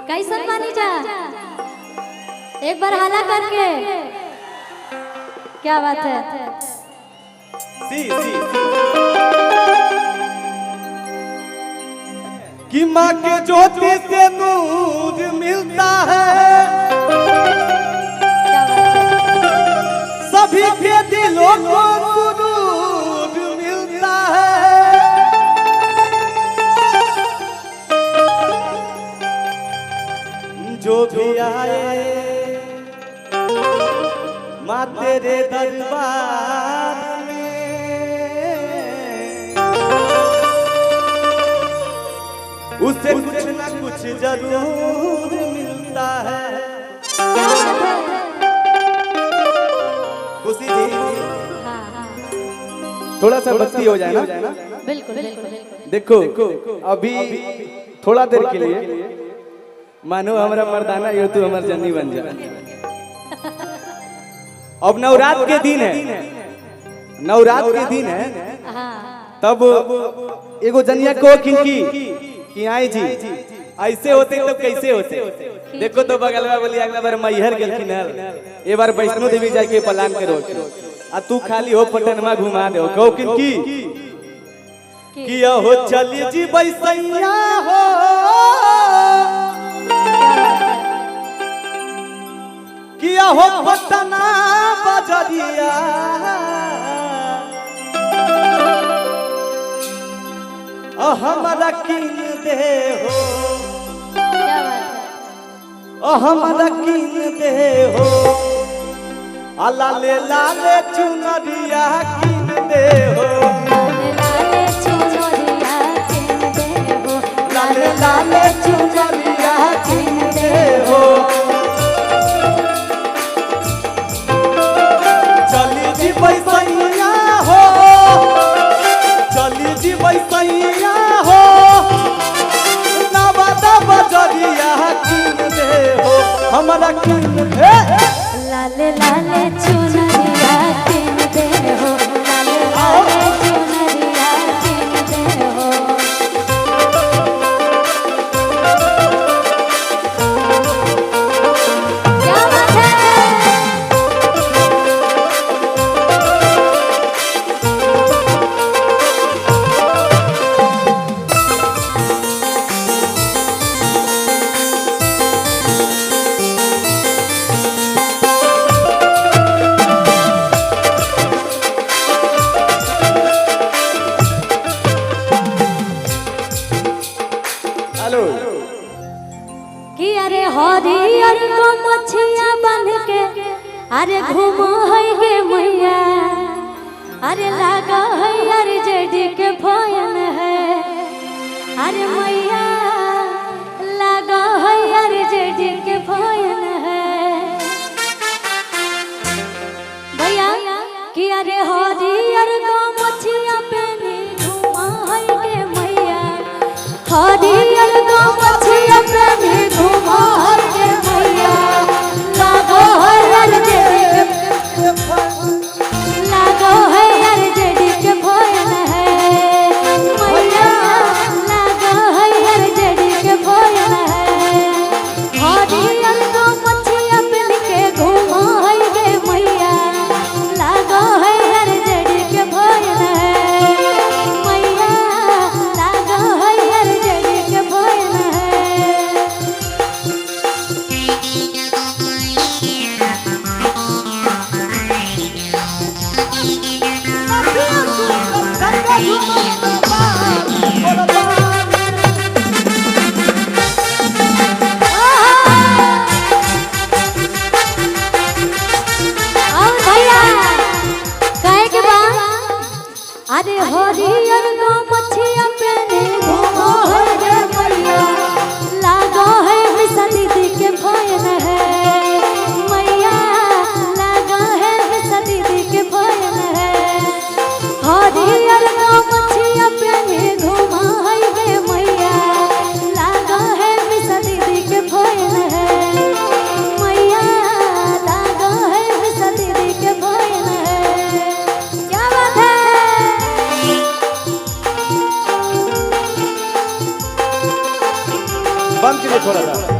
कैसन मानी जा एक बार हाला करके क्या बात है। कि माँ के ज्योति से नूर मिलता है सभी के दिलों को सुरूर मिलता है। जो भी आए माँ तेरे दरबार उसे कुछ ना कुछ जरूर मिलता है। खुशी जी थोड़ा सा भक्ति हो जाए ना। बिल्कुल बिल्कुल। देखो अभी थोड़ा देर के लिए मानो हमारा मर्दाना ये तू हमार जन्नी बन जा। अब नवरात के दिन है, नवरात के दिन है, तब एगो जनिया को कि आई जी ऐसे होते तब कैसे होते। देखो तो बगल में बोली अगला बार मैहर गेलखिन ए बार वैष्णो देवी जाके प्लान करो आ तू खाली हो पटनमा घुमा दे कहो कि हो चली जी बैसैया हो किया हो पटना बजरिया हमारा किन दे हो हमारा किन दे हो लाले लाले चुनरिया किन दे हो लाले चुनरिया किन दे हो लाले लाले चुनरिया किन दे हो। चली जी बैसैया हो चली जी बैसैया हो नवादा बजरिया किन दे हो हमारा किन दे। लाले लाले चुनरिया किन दे हो लाले लाले चुनरिया किन दे हो। क्या बात है। कि अरे हरियर को मछिया बन के अरे घूमो है गे मैया अरे लगा है अरे जेडी के भयन है अरे मैया लगा है अरे जेडी के भयन है भैया कि अरे हरियर को मछिया पहने घूमा है गे मैया हरियर को मछिया पहने घूमा है गे मैया लागो है यार लागो है यार जेडी के भयन है मैया लागो है यार जेडी के भयन है हरियर को मछिया पहन के घूमा है गे मैया लागो है यार जेडी के भयन है मैया लागो है यार जेडी के भयन है। और भैया कहे के बा अरे हरियर को मछिया पहने घूमो है गे मैया लागो है मिसा दीदी के भयन है मैया लागो है मिसा दीदी के भयन है हरियर को मछिया पहने घूमा है गे मैया लागो है मिसा दीदी के भयन है मैया लागो है मिसा दीदी के भयन है। क्या बात है। बंद कीजिए थोड़ा सा।